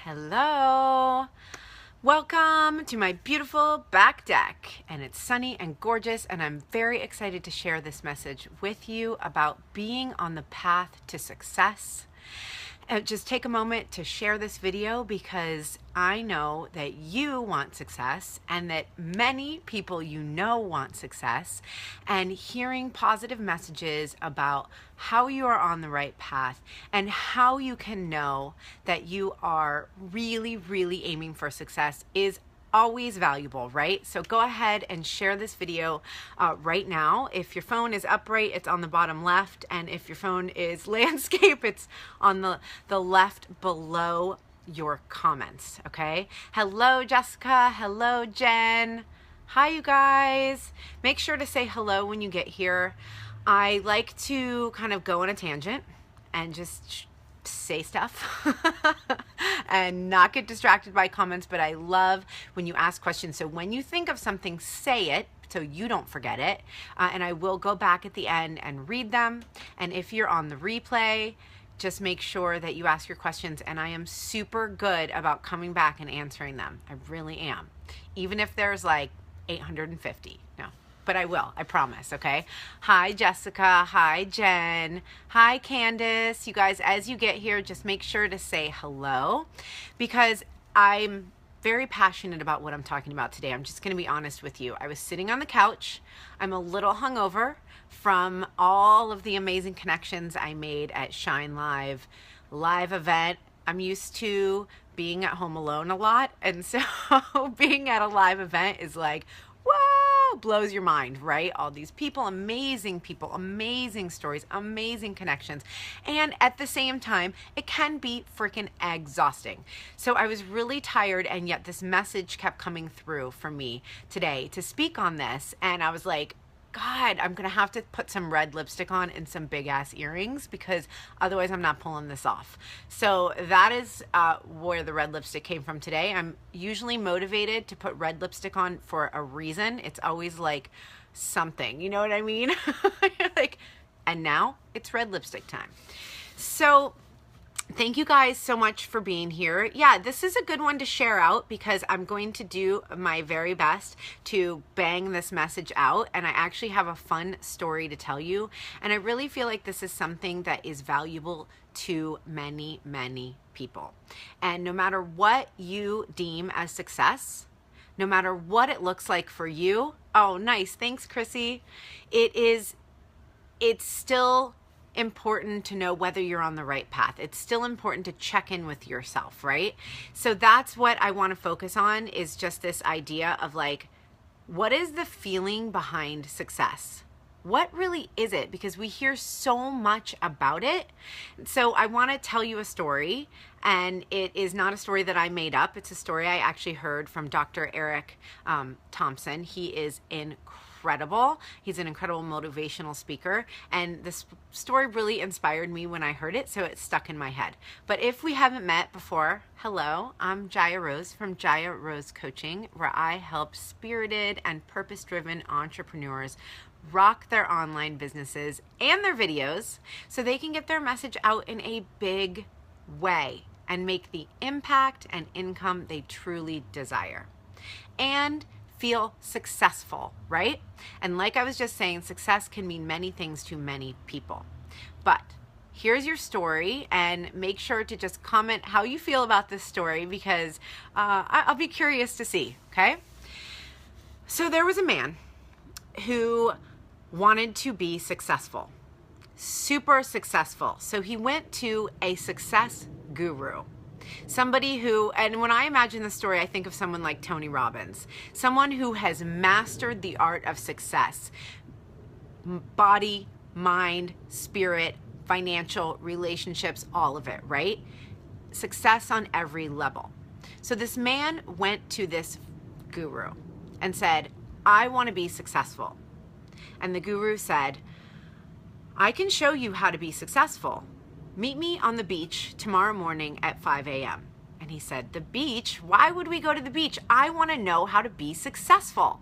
Hello. Welcome to my beautiful back deck, and it's sunny and gorgeous, and I'm very excited to share this message with you about being on the path to success. Just take a moment to share this video because I know that you want success and that many people you know want success, and hearing positive messages about how you are on the right path and how you can know that you are really aiming for success is always valuable, right? So go ahead and share this video right now. If your phone is upright, it's on the bottom left, and if your phone is landscape, it's on the left below your comments, okay? Hello, Jessica. Hello, Jen. Hi, you guys. Make sure to say hello when you get here. I like to kind of go on a tangent and just say stuff and not get distracted by comments, but I love when you ask questions. So when you think of something, say it so you don't forget it, and I will go back at the end and read them. And if you're on the replay, just make sure that you ask your questions, and I am super good about coming back and answering them. I really am, even if there's like 850. No, but I will, I promise, okay? Hi, Jessica. Hi, Jen. Hi, Candace. You guys, as you get here, just make sure to say hello, because I'm very passionate about what I'm talking about today. I'm just going to be honest with you. I was sitting on the couch. I'm a little hungover from all of the amazing connections I made at Shine Live event. I'm used to being at home alone a lot, and so being at a live event is like, whoa, blows your mind, right? All these people, amazing stories, amazing connections. And at the same time, it can be freaking exhausting. So I was really tired, and yet this message kept coming through for me today to speak on this. And I was like, God, I'm going to have to put some red lipstick on and some big ass earrings, because otherwise I'm not pulling this off. So that is where the red lipstick came from today. I'm usually motivated to put red lipstick on for a reason. It's always like something, you know what I mean? Like, and now it's red lipstick time. So thank you guys so much for being here. Yeah, this is a good one to share out because I'm going to do my very best to bang this message out, and I actually have a fun story to tell you, and I really feel like this is something that is valuable to many people. And no matter what you deem as success, no matter what it looks like for you, oh nice, thanks Chrissy, it's still important to know whether you're on the right path. It's still important to check in with yourself, right? So that's what I want to focus on, is just this idea of like, what is the feeling behind success? What really is it? Because we hear so much about it. So I want to tell you a story, and it is not a story that I made up. It's a story I actually heard from Dr. Eric Thompson. He is incredible. He's an incredible motivational speaker, and this story really inspired me when I heard it, so it stuck in my head. But if we haven't met before, hello, I'm Jaya Rose from Jaya Rose Coaching, where I help spirited and purpose-driven entrepreneurs rock their online businesses and their videos so they can get their message out in a big way and make the impact and income they truly desire and feel successful, right? And like I was just saying, success can mean many things to many people. But here's your story, and make sure to just comment how you feel about this story, because I'll be curious to see, okay? So there was a man who wanted to be successful, super successful. So he went to a success guru. Somebody who, and when I imagine the story, I think of someone like Tony Robbins, someone who has mastered the art of success, body, mind, spirit, financial, relationships, all of it, right? Success on every level. So this man went to this guru and said, I want to be successful. And the guru said, I can show you how to be successful. Meet me on the beach tomorrow morning at 5 a.m. And he said, the beach? Why would we go to the beach? I want to know how to be successful.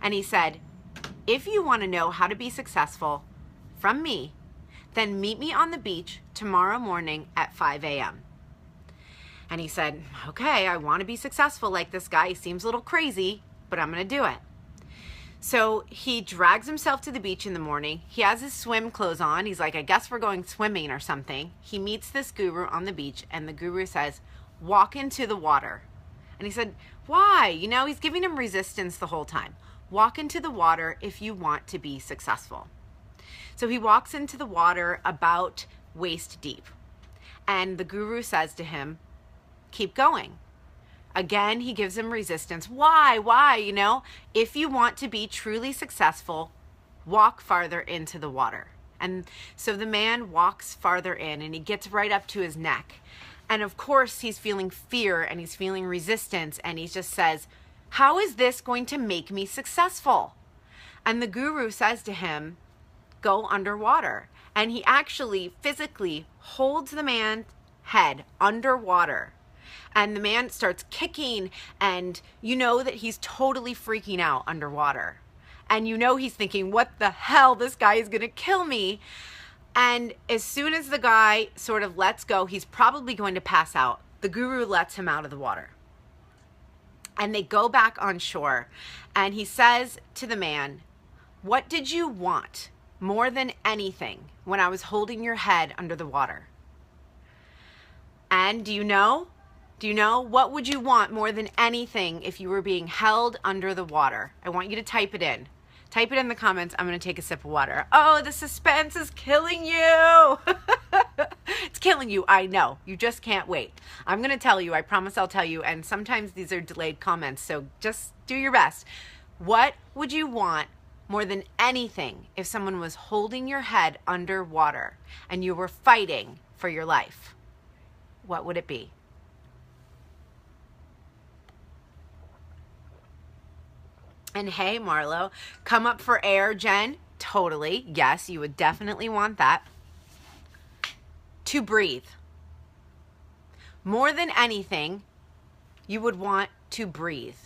And he said, if you want to know how to be successful from me, then meet me on the beach tomorrow morning at 5 a.m. And he said, okay, I want to be successful like this guy. He seems a little crazy, but I'm going to do it. So he drags himself to the beach in the morning. He has his swim clothes on. He's like, I guess we're going swimming or something. He meets this guru on the beach, and the guru says, walk into the water. And he said, why? You know, he's giving him resistance the whole time. Walk into the water if you want to be successful. So he walks into the water about waist deep. And the guru says to him, keep going. Again, he gives him resistance. Why? You know, if you want to be truly successful, walk farther into the water. And so the man walks farther in, and he gets right up to his neck. And of course, he's feeling fear and he's feeling resistance. And he just says, how is this going to make me successful? And the guru says to him, go underwater. And he actually physically holds the man's head underwater. And the man starts kicking, and you know that he's totally freaking out underwater. And you know he's thinking, what the hell? This guy is going to kill me. And as soon as the guy sort of lets go, he's probably going to pass out. The guru lets him out of the water. And they go back on shore. And he says to the man, what did you want more than anything when I was holding your head under the water? And do you know what would you want more than anything if you were being held under the water? I want you to type it in. Type it in the comments. I'm going to take a sip of water. Oh, the suspense is killing you. It's killing you. I know. You just can't wait. I'm going to tell you. I promise I'll tell you. And sometimes these are delayed comments, so just do your best. What would you want more than anything if someone was holding your head underwater and you were fighting for your life? What would it be? And hey, Marlo, come up for air, Jen. Totally. Yes, you would definitely want that. To breathe. More than anything, you would want to breathe.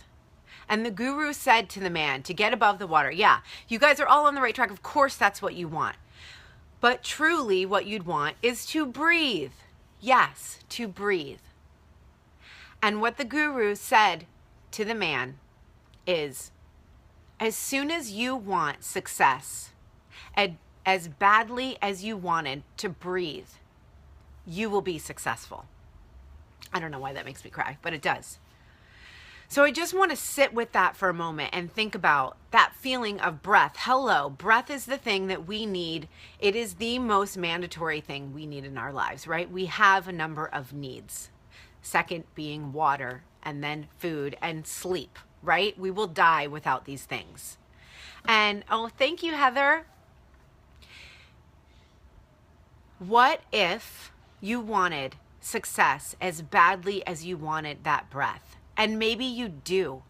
And the guru said to the man to get above the water. Yeah, you guys are all on the right track. Of course, that's what you want. But truly, what you'd want is to breathe. Yes, to breathe. And what the guru said to the man is, as soon as you want success, as badly as you wanted to breathe, you will be successful. I don't know why that makes me cry, but it does. So I just want to sit with that for a moment and think about that feeling of breath. Hello, breath is the thing that we need. It is the most mandatory thing we need in our lives, right? We have a number of needs. Second being water, and then food and sleep, right? We will die without these things. And oh, thank you, Heather. What if you wanted success as badly as you wanted that breath? And maybe you do.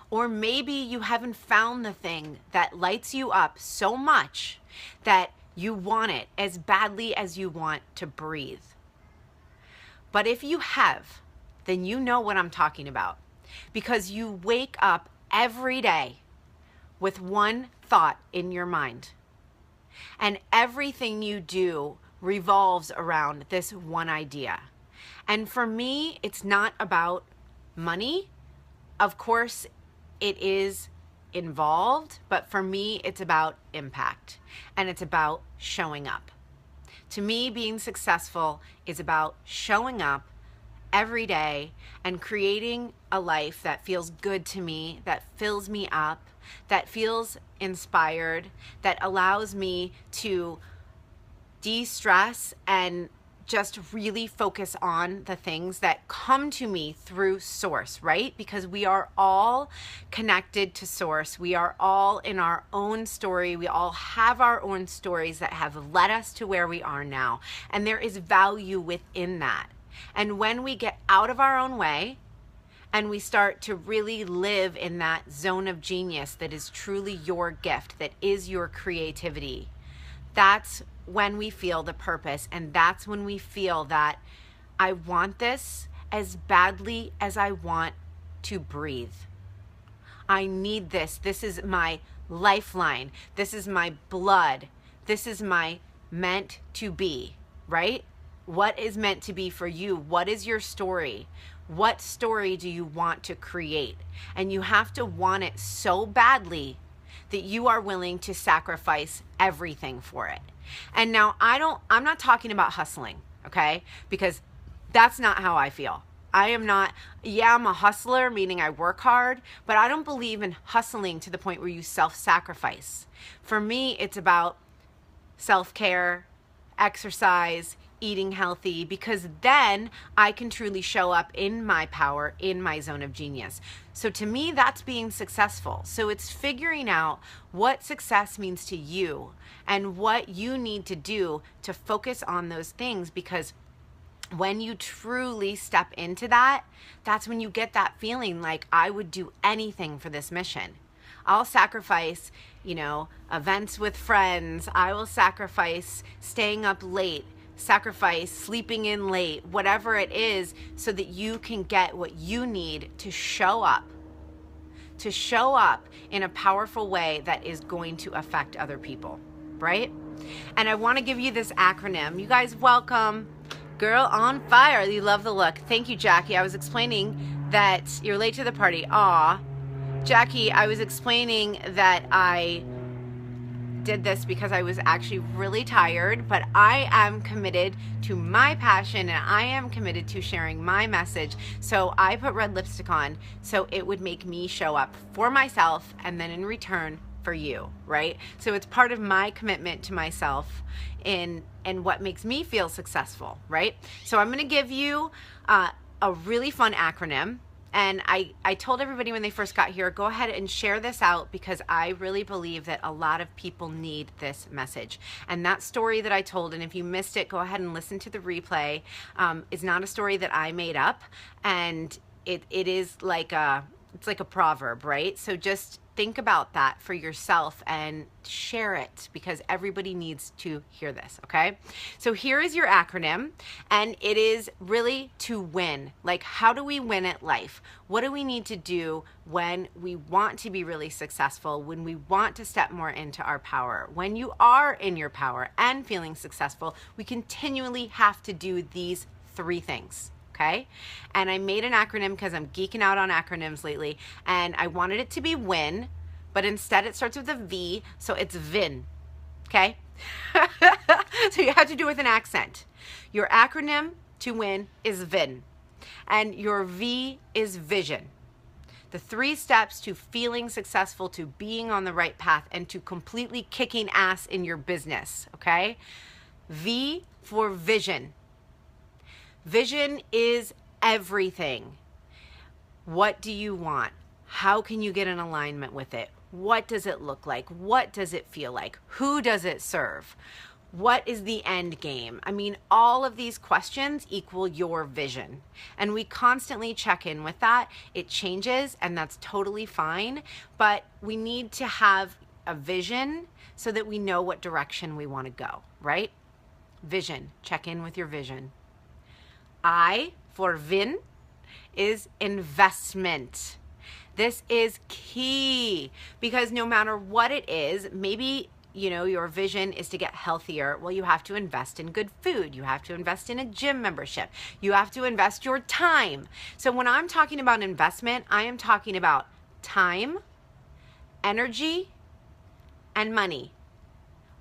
Or maybe you haven't found the thing that lights you up so much that you want it as badly as you want to breathe. But if you have, then you know what I'm talking about. Because you wake up every day with one thought in your mind. And everything you do revolves around this one idea. And for me, it's not about money. Of course, it is involved, but for me, it's about impact. And it's about showing up. To me, being successful is about showing up every day and creating a life that feels good to me, that fills me up, that feels inspired, that allows me to de-stress and just really focus on the things that come to me through source, right? Because we are all connected to source. We are all in our own story. We all have our own stories that have led us to where we are now. And there is value within that. And when we get out of our own way and we start to really live in that zone of genius that is truly your gift, that is your creativity, that's when we feel the purpose. And that's when we feel that I want this as badly as I want to breathe. I need this. This is my lifeline. This is my blood. This is my meant to be, right? What is meant to be for you? What is your story? What story do you want to create? And you have to want it so badly that you are willing to sacrifice everything for it. And now I'm not talking about hustling, okay? Because that's not how I feel. I am not, I'm a hustler, meaning I work hard, but I don't believe in hustling to the point where you self-sacrifice. For me, it's about self-care, exercise, eating healthy, because then I can truly show up in my power, in my zone of genius. So to me, that's being successful. So it's figuring out what success means to you and what you need to do to focus on those things, because when you truly step into that, that's when you get that feeling like, I would do anything for this mission. I'll sacrifice, events with friends. I will sacrifice staying up late, sacrifice sleeping in late, whatever it is, so that you can get what you need to show up in a powerful way that is going to affect other people, right? And I want to give you this acronym. You guys, welcome. Girl on fire. You love the look. Thank you, Jackie. I was explaining that you're late to the party. Aw. Jackie, I was explaining that I did this because I was actually really tired, but I am committed to my passion and I am committed to sharing my message. So I put red lipstick on so it would make me show up for myself and then in return for you, right? So it's part of my commitment to myself and what makes me feel successful, right? So I'm going to give you a really fun acronym. And I told everybody when they first got here, go ahead and share this out, because I really believe that a lot of people need this message. And that story that I told, and if you missed it, go ahead and listen to the replay, is not a story that I made up. And it is like it's like a proverb, right? So just think about that for yourself and share it, because everybody needs to hear this, okay? So here is your acronym, and it is really to win. Like, how do we win at life? What do we need to do when we want to be really successful, when we want to step more into our power? When you are in your power and feeling successful, we continually have to do these 3 things. Okay? And I made an acronym because I'm geeking out on acronyms lately, and I wanted it to be WIN, but instead it starts with a V, so it's VIN. Okay? So you have to do it with an accent. Your acronym to win is VIN, and your V is vision. The 3 steps to feeling successful, to being on the right path, and to completely kicking ass in your business. Okay? V for vision. Vision is everything. What do you want? How can you get in alignment with it? What does it look like? What does it feel like? Who does it serve? What is the end game? I mean, all of these questions equal your vision. And we constantly check in with that. It changes, and that's totally fine. But we need to have a vision so that we know what direction we want to go, right? Vision. Check in with your vision. I for VIN is investment. This is key, because no matter what it is, maybe your vision is to get healthier. Well, you have to invest in good food. You have to invest in a gym membership. You have to invest your time. So when I'm talking about investment, I am talking about time, energy, and money.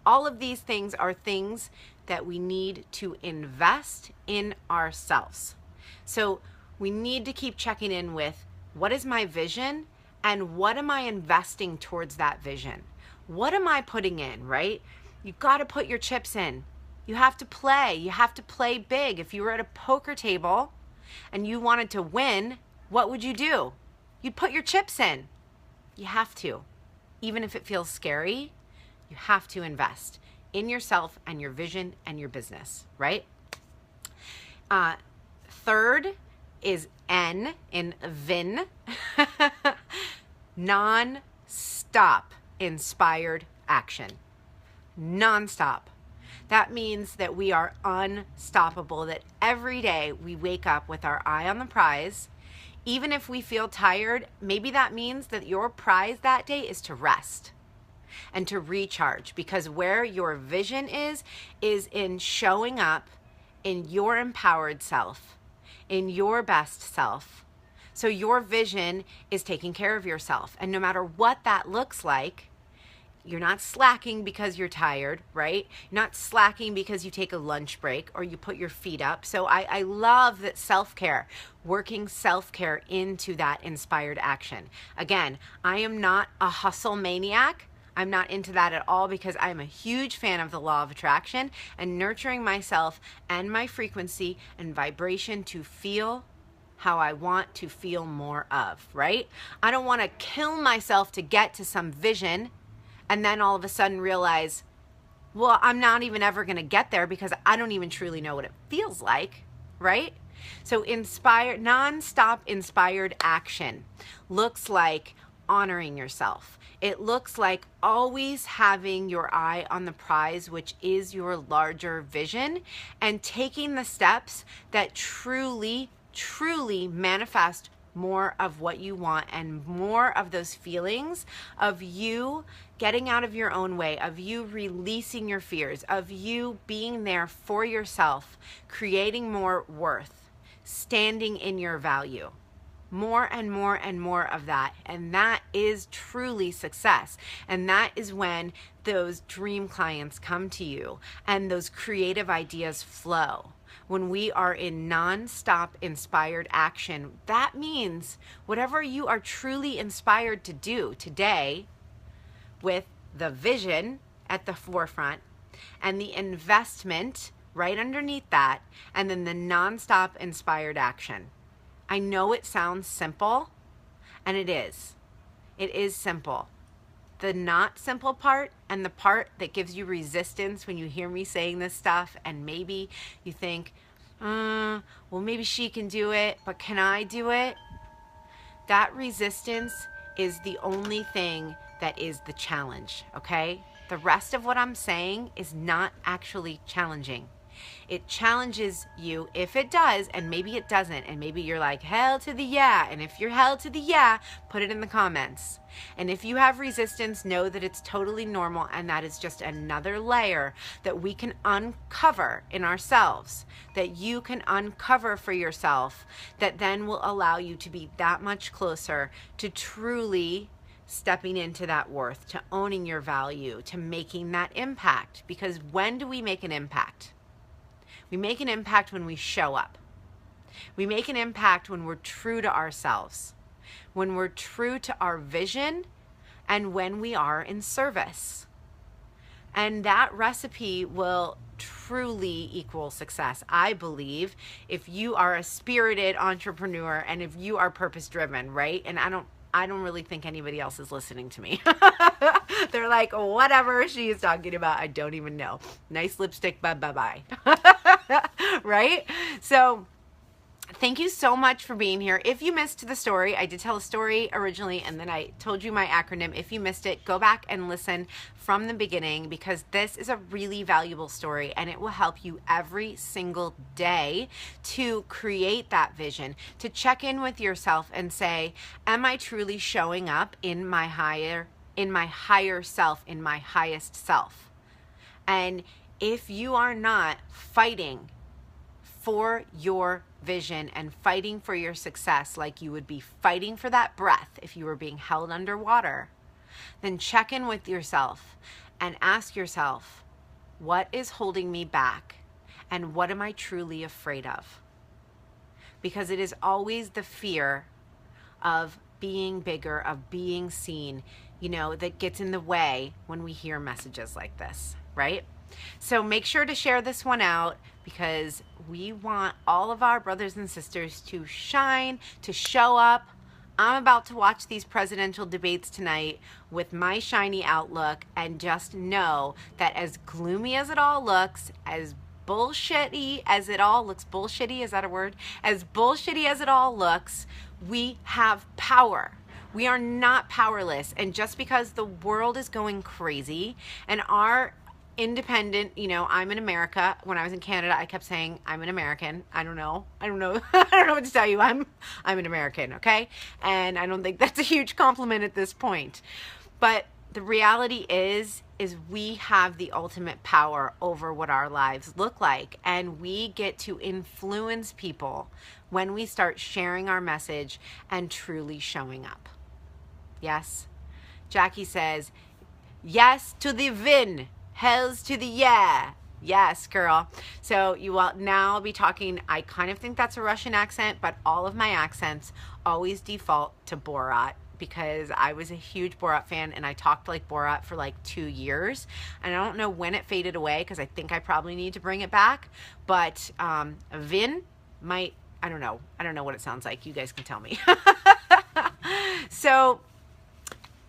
All of these things are things that we need to invest in ourselves. So we need to keep checking in with, what is my vision and what am I investing towards that vision? What am I putting in, right? You've got to put your chips in. You have to play. You have to play big. If you were at a poker table and you wanted to win, what would you do? You'd put your chips in. You have to. Even if it feels scary, you have to invest in yourself and your vision and your business, right? Third is N in VIN. Non-stop inspired action. Non-stop. That means that we are unstoppable, that every day we wake up with our eye on the prize. Even if we feel tired, maybe that means that your prize that day is to rest and to recharge, because where your vision is in showing up in your empowered self, in your best self. So your vision is taking care of yourself. And no matter what that looks like, you're not slacking because you're tired, right? You're not slacking because you take a lunch break or you put your feet up. So I love that self-care, working self-care into that inspired action. Again, I am not a hustle maniac. I'm not into that at all because I'm a huge fan of the law of attraction and nurturing myself and my frequency and vibration to feel how I want to feel more of, right? I don't want to kill myself to get to some vision and then all of a sudden realize, well, I'm not even ever going to get there because I don't even truly know what it feels like, right? So nonstop inspired action looks like honoring yourself. It looks like always having your eye on the prize, which is your larger vision, and taking the steps that truly manifest more of what you want and more of those feelings of you getting out of your own way, of you releasing your fears, of you being there for yourself, creating more worth, standing in your value. More and more and more of that. And that is truly success. And that is when those dream clients come to you and those creative ideas flow. When we are in non-stop inspired action, that means whatever you are truly inspired to do today, with the vision at the forefront and the investment right underneath that, and then the non-stop inspired action. I know it sounds simple, and it is. It is simple. The not simple part and the part that gives you resistance when you hear me saying this stuff, and maybe you think, well, maybe she can do it, but can I do it? That resistance is the only thing that is the challenge, okay? The rest of what I'm saying is not actually challenging. It challenges you if it does, and maybe it doesn't, and maybe you're like, hell to the yeah, and if you're hell to the yeah, put it in the comments. And if you have resistance, know that it's totally normal, and that is just another layer that we can uncover in ourselves, that you can uncover for yourself, that then will allow you to be that much closer to truly stepping into that worth, to owning your value, to making that impact. Because when do we make an impact? We make an impact when we show up. We make an impact when we're true to ourselves, when we're true to our vision, and when we are in service. And that recipe will truly equal success, I believe, if you are a spirited entrepreneur and if you are purpose-driven, right? And I don't really think anybody else is listening to me. They're like, whatever she is talking about, I don't even know. Nice lipstick, bye. Right? So thank you so much for being here. If you missed the story, I did tell a story originally and then I told you my acronym. If you missed it, go back and listen from the beginning, because this is a really valuable story and it will help you every single day to create that vision, to check in with yourself and say, am I truly showing up in my higher self, in my highest self? And if you are not fighting for your vision and fighting for your success like you would be fighting for that breath if you were being held underwater, then check in with yourself and ask yourself, what is holding me back and what am I truly afraid of? Because it is always the fear of being bigger, of being seen, that gets in the way when we hear messages like this, right? So make sure to share this one out, because we want all of our brothers and sisters to shine, to show up. I'm about to watch these presidential debates tonight with my shiny outlook and just know that as gloomy as it all looks, as bullshitty as it all looks, bullshitty, is that a word? As bullshitty as it all looks, we have power. We are not powerless. And just because the world is going crazy and our independent, I'm in America. When I was in Canada, I kept saying I'm an American. I don't know. I don't know what to tell you. I'm an American, okay? And I don't think that's a huge compliment at this point. But the reality is we have the ultimate power over what our lives look like, and we get to influence people when we start sharing our message and truly showing up. Yes? Jackie says, yes to the win, hells to the yeah. Yes, girl. So you will now be talking, I kind of think that's a Russian accent, but all of my accents always default to Borat, because I was a huge Borat fan and I talked like Borat for like 2 years. And I don't know when it faded away, because I think I probably need to bring it back. But Vin might, I don't know what it sounds like. You guys can tell me. So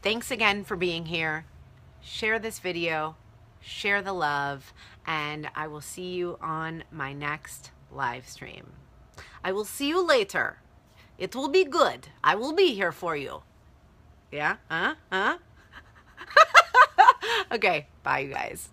thanks again for being here. Share this video, share the love, and I will see you on my next live stream. I will see you later. It will be good. I will be here for you. Yeah? Okay, bye you guys.